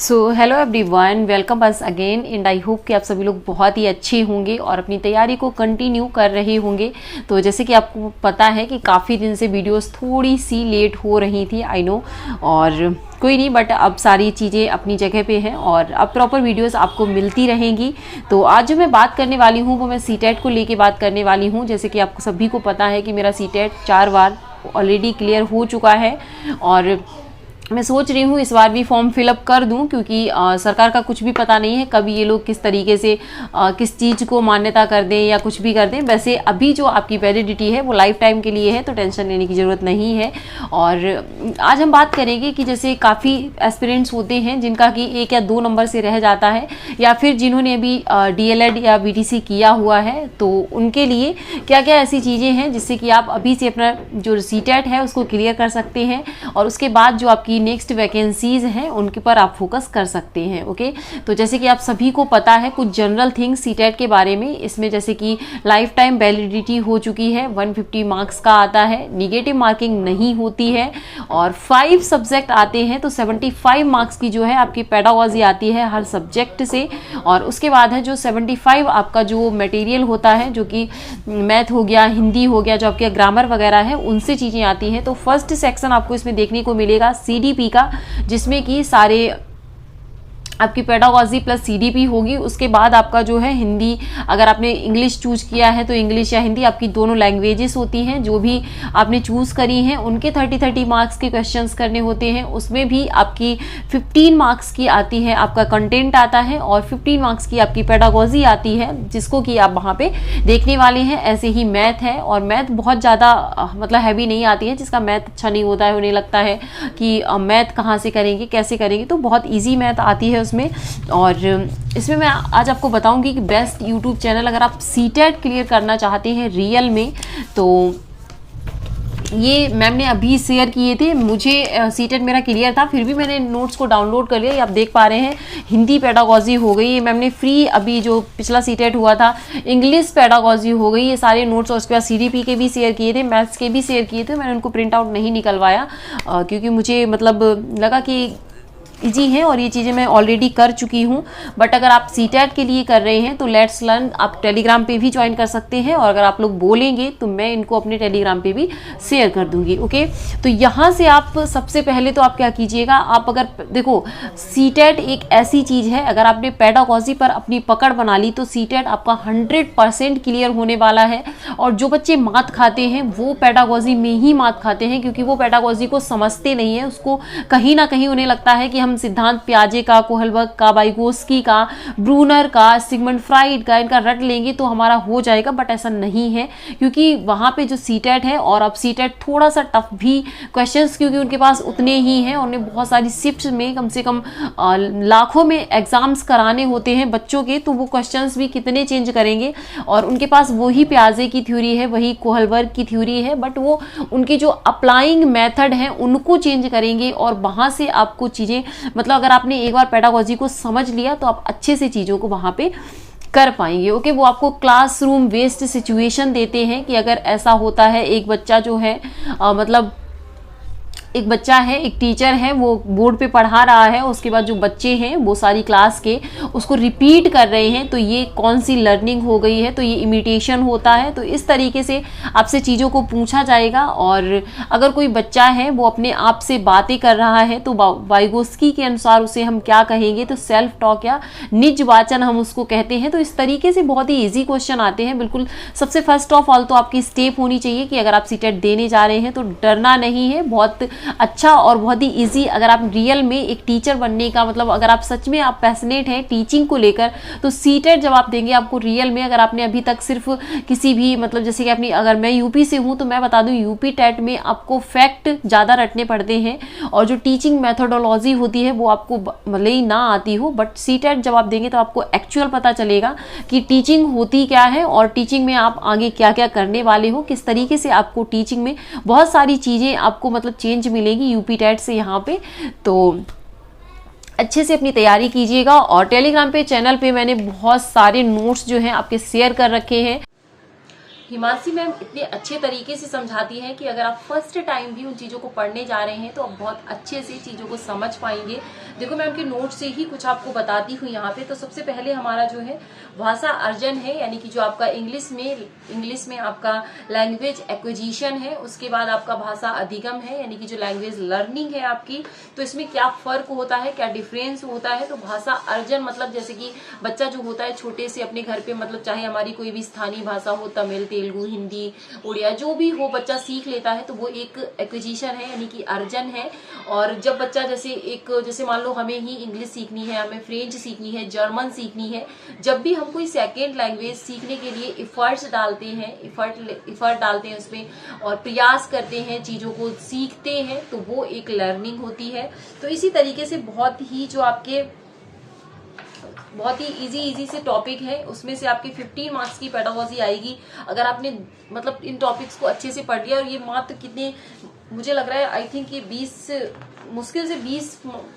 So hello everyone, welcome बस again and I hope कि आप सभी लोग बहुत ही अच्छे होंगे और अपनी तैयारी को कंटिन्यू कर रहे होंगे। तो जैसे कि आपको पता है कि काफ़ी दिन से वीडियोस थोड़ी सी लेट हो रही थी, आई नो, और कोई नहीं, बट अब सारी चीज़ें अपनी जगह पे हैं और अब प्रॉपर वीडियोस आपको मिलती रहेंगी। तो आज जो मैं बात करने वाली हूँ वो मैं सीटेट को लेके बात करने वाली हूँ। जैसे कि आपको सभी को पता है कि मेरा सीटेट 4 बार ऑलरेडी क्लियर हो चुका है और मैं सोच रही हूँ इस बार भी फॉर्म फिलअप कर दूँ, क्योंकि सरकार का कुछ भी पता नहीं है कब ये लोग किस तरीके से किस चीज़ को मान्यता कर दें या कुछ भी कर दें। वैसे अभी जो आपकी वैलिडिटी है वो लाइफ टाइम के लिए है, तो टेंशन लेने की ज़रूरत नहीं है। और आज हम बात करेंगे कि जैसे काफ़ी एस्पिरेंट्स होते हैं जिनका कि 1 या 2 नंबर से रह जाता है, या फिर जिन्होंने अभी DLED या BTC किया हुआ है, तो उनके लिए क्या क्या ऐसी चीज़ें हैं जिससे कि आप अभी से अपना जो सीटेट है उसको क्लियर कर सकते हैं और उसके बाद जो आपकी नेक्स्ट वैकेंसीज हैं उनके पर आप फोकस कर सकते हैं। ओके, तो जैसे कि आप सभी को पता है कुछ जनरल थिंग्स सीटेट के बारे में, इसमें जैसे कि लाइफ टाइम वैलिडिटी हो चुकी है, 150 मार्क्स का आता है, निगेटिव मार्किंग नहीं होती है और 5 सब्जेक्ट आते हैं, तो 75 मार्क्स की जो है आपकी पेडागोजी आती है हर सब्जेक्ट से। और उसके बाद है जो 75 आपका जो मटेरियल होता है, जो कि मैथ हो गया, हिंदी हो गया, जो आपके ग्रामर वगैरह है उनसे चीज़ें आती हैं। तो फर्स्ट सेक्शन आपको इसमें देखने को मिलेगा CDP का, जिसमें कि सारे आपकी पेडागोजी प्लस CDP होगी। उसके बाद आपका जो है हिंदी, अगर आपने इंग्लिश चूज किया है तो इंग्लिश या हिंदी आपकी दोनों लैंग्वेजेस होती हैं, जो भी आपने चूज करी हैं उनके 30 मार्क्स के क्वेश्चंस करने होते हैं। उसमें भी आपकी 15 मार्क्स की आती है, आपका कंटेंट आता है और 15 मार्क्स की आपकी पेडागोजी आती है, जिसको कि आप वहाँ पे देखने वाले हैं। ऐसे ही मैथ है, और मैथ बहुत ज़्यादा मतलब हैवी नहीं आती है, जिसका मैथ अच्छा नहीं होता है, उन्हें लगता है कि मैथ कहाँ से करेंगे, कैसे करेंगे, तो बहुत ईजी मैथ आती है उसमें। और इसमें मैं आज आपको बताऊंगी कि बेस्ट यूट्यूब चैनल अगर आप सीटेट क्लियर करना चाहते हैं रियल में, तो ये मैम ने अभी शेयर किए थे। मुझे सीटेट मेरा क्लियर था, फिर भी मैंने नोट्स को डाउनलोड कर लिया। ये आप देख पा रहे हैं, हिंदी पेडागोजी हो गई, ये मैम ने फ्री, अभी जो पिछला सीटेट हुआ था इंग्लिश पेडागोजी हो गई, ये सारे नोट्स। और उसके बाद CDP के भी शेयर किए थे, मैथ्स के भी शेयर किए थे। मैंने उनको प्रिंट आउट नहीं निकलवाया क्योंकि मुझे मतलब लगा कि ईजी है और ये चीज़ें मैं ऑलरेडी कर चुकी हूँ। बट अगर आप सीटेट के लिए कर रहे हैं तो लेट्स लर्न आप टेलीग्राम पे भी ज्वाइन कर सकते हैं, और अगर आप लोग बोलेंगे तो मैं इनको अपने टेलीग्राम पे भी शेयर कर दूंगी। ओके, तो यहाँ से आप सबसे पहले तो आप क्या कीजिएगा, आप अगर देखो सीटेट एक ऐसी चीज़ है, अगर आपने पेडागोजी पर अपनी पकड़ बना ली तो सीटेट आपका 100% क्लियर होने वाला है। और जो बच्चे मात खाते हैं वो पेडागोजी में ही मात खाते हैं, क्योंकि वो पेडागोजी को समझते नहीं है, उसको कहीं ना कहीं उन्हें लगता है कि हम सिद्धांत पियाजे का, कोहलबर्ग का, वाइगोस्की का, ब्रूनर का, सिगमंड फ्राइड का, इनका रट लेंगे तो हमारा हो जाएगा। बट ऐसा नहीं है, क्योंकि वहां पे जो सीटेट है, और अब सीटेट थोड़ा सा टफ भी क्वेश्चंस, क्योंकि उनके पास उतने ही हैं, उन्हें बहुत सारी शिफ्ट्स में कम से कम लाखों में एग्जाम्स कराने होते हैं बच्चों के, तो वो क्वेश्चंस भी कितने चेंज करेंगे। और उनके पास वही पियाजे की थ्योरी है, वही कोहलबर्ग की थ्योरी है, बट वो उनकी जो अप्लाइंग मेथड है उनको चेंज करेंगे। और वहां से आपको चीजें, मतलब अगर आपने एक बार पेडागोजी को समझ लिया तो आप अच्छे से चीज़ों को वहाँ पे कर पाएंगे। ओके, वो आपको क्लासरूम बेस्ड सिचुएशन देते हैं कि अगर ऐसा होता है, एक बच्चा जो है मतलब एक बच्चा है, एक टीचर है, वो बोर्ड पे पढ़ा रहा है, उसके बाद जो बच्चे हैं वो सारी क्लास के उसको रिपीट कर रहे हैं, तो ये कौन सी लर्निंग हो गई है, तो ये इमिटेशन होता है। तो इस तरीके से आपसे चीज़ों को पूछा जाएगा। और अगर कोई बच्चा है वो अपने आप से बातें कर रहा है, तो वाइगोस्की के अनुसार उसे हम क्या कहेंगे, तो सेल्फ टॉक या निज वाचन हम उसको कहते हैं। तो इस तरीके से बहुत ही ईजी क्वेश्चन आते हैं। बिल्कुल सबसे फर्स्ट ऑफ ऑल तो आपकी स्टेप होनी चाहिए कि अगर आप सीटेट देने जा रहे हैं तो डरना नहीं है। बहुत अच्छा और बहुत ही इजी, अगर आप रियल में एक टीचर बनने का, मतलब अगर आप सच में आप पैशनेट हैं टीचिंग को लेकर, तो सीटेट जब आप देंगे आपको रियल में, अगर आपने अभी तक सिर्फ किसी भी, मतलब जैसे कि अपनी, अगर मैं यूपी से हूं तो मैं बता दूं यूपी टेट में आपको फैक्ट ज़्यादा रटने पड़ते हैं और जो टीचिंग मैथोडोलॉजी होती है वो आपको मतलब ही ना आती हो। बट सीटेट जब आप देंगे तो आपको एक्चुअल पता चलेगा कि टीचिंग होती क्या है और टीचिंग में आप आगे क्या क्या करने वाले हो, किस तरीके से आपको टीचिंग में बहुत सारी चीज़ें आपको मतलब चेंज मिलेगी यूपी टेट से यहाँ पे। तो अच्छे से अपनी तैयारी कीजिएगा। और टेलीग्राम पे चैनल पे मैंने बहुत सारे नोट्स जो हैं आपके शेयर कर रखे हैं, हिमांशी मैम इतने अच्छे तरीके से समझाती हैं कि अगर आप फर्स्ट टाइम भी उन चीज़ों को पढ़ने जा रहे हैं तो आप बहुत अच्छे से चीज़ों को समझ पाएंगे। देखो मैं उनके नोट से ही कुछ आपको बताती हूँ यहाँ पे। तो सबसे पहले हमारा जो है भाषा अर्जन है, यानी कि जो आपका इंग्लिश में आपका लैंग्वेज एक्विजिशन है, उसके बाद आपका भाषा अधिगम है, यानी कि जो लैंग्वेज लर्निंग है आपकी। तो इसमें क्या फर्क होता है, क्या डिफरेंस होता है। तो भाषा अर्जन मतलब जैसे कि बच्चा जो होता है छोटे से अपने घर पे, मतलब चाहे हमारी कोई भी स्थानीय भाषा हो, तमिल, तेलुगु, हिंदी, उड़िया, जो भी हो, बच्चा सीख लेता है तो वो एक एक्विजिशन है, यानी कि अर्जन है। और जब बच्चा जैसे मान लो हमें ही इंग्लिश सीखनी है, हमें फ्रेंच सीखनी है, जर्मन सीखनी है, जब भी हम कोई सेकेंड लैंग्वेज सीखने के लिए इफर्ट डालते हैं उसमें और प्रयास करते हैं, चीजों को सीखते हैं, तो वो एक लर्निंग होती है। तो इसी तरीके से बहुत ही इजी से टॉपिक है, उसमें से आपके 15 मार्क्स की पेडागोजी आएगी अगर आपने मतलब इन टॉपिक्स को अच्छे से पढ़ लिया। और ये मात्र कितने, मुझे लग रहा है आई थिंक ये मुश्किल से 20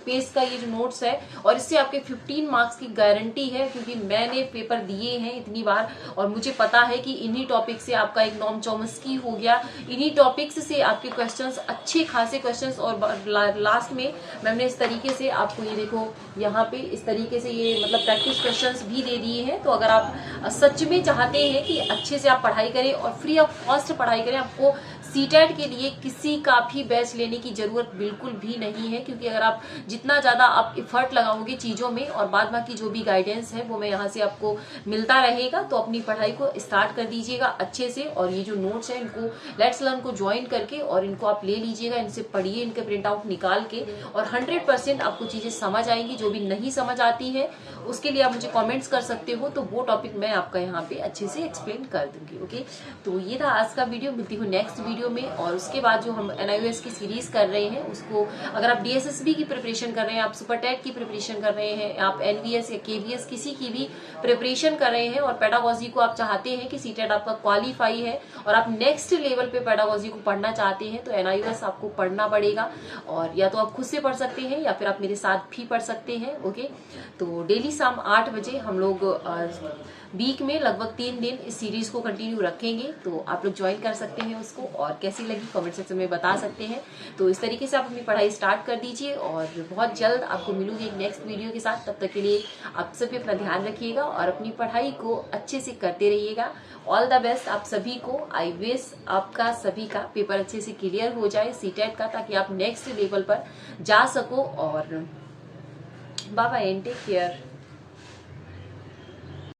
पेज का ये जो नोट्स है, और इससे आपके 15 मार्क्स की गारंटी है, क्योंकि मैंने पेपर दिए हैं इतनी बार और मुझे पता है कि इन्हीं टॉपिक से आपका एक नॉम चॉम्स्की हो गया, इन्हीं टॉपिक्स से आपके क्वेश्चंस, अच्छे खासे क्वेश्चंस। और लास्ट में मैंने इस तरीके से आपको ये देखो यहाँ पे इस तरीके से ये मतलब प्रैक्टिस क्वेश्चंस भी दे दिए हैं। तो अगर आप सच में चाहते हैं कि अच्छे से आप पढ़ाई करें और फ्री ऑफ कॉस्ट पढ़ाई करें, आपको सीटेट के लिए किसी का भी बैच लेने की जरूरत बिल्कुल भी नहीं है, क्योंकि अगर आप जितना ज्यादा आप इफर्ट लगाओगे चीजों में, और बाद बाकी जो भी गाइडेंस है वो मैं यहाँ से आपको मिलता रहेगा, तो अपनी पढ़ाई को स्टार्ट कर दीजिएगा अच्छे से। और ये जो नोट्स है इनको लेट्स लर्न को ज्वाइन करके और इनको आप ले लीजिएगा, इनसे पढ़िए, इनके प्रिंट आउट निकाल के, और 100% आपको चीजें समझ आएंगी। जो भी नहीं समझ आती है उसके लिए आप मुझे कमेंट्स कर सकते हो, तो वो टॉपिक मैं आपका यहाँ पे अच्छे से एक्सप्लेन कर दूंगी। ओके, तो ये था आज का वीडियो, मिलती हूँ नेक्स्ट वीडियो में। और उसके बाद जो हम NIOS की सीरीज कर रहे हैं उसको, अगर आप DSSB की प्रिपरेशन कर रहे हैं, आप सुपर टेट की प्रिपरेशन कर रहे हैं, आप NVS या KVS किसी की भी प्रिपरेशन कर रहे हैं और पेडागोजी को आप चाहते हैं कि सीटेट आपका क्वालिफाई है और आप नेक्स्ट लेवल पे पेडागोजी को पढ़ना चाहते हैं, तो NIOS आपको पढ़ना पड़ेगा। और या तो आप खुद से पढ़ सकते हैं या फिर आप मेरे साथ भी पढ़ सकते हैं। ओके, तो डेली शाम 8 बजे हम लोग वीक में लगभग 3 दिन इस सीरीज को कंटिन्यू रखेंगे, तो आप लोग ज्वाइन कर सकते हैं उसको। और कैसी लगी कमेंट सेक्शन में बता सकते हैं। तो इस तरीके से आप अपनी पढ़ाई स्टार्ट कर दीजिए और बहुत जल्द आपको मिलूंगी एक नेक्स्ट वीडियो के साथ। तब तक के लिए आप सभी अपना ध्यान रखिएगा और अपनी पढ़ाई को अच्छे से करते रहिएगा। ऑल द बेस्ट आप सभी को। आई विश आपका सभी का पेपर अच्छे से क्लियर हो जाए सीटेट का, ताकि आप नेक्स्ट लेवल पर जा सको। और bye bye and take care.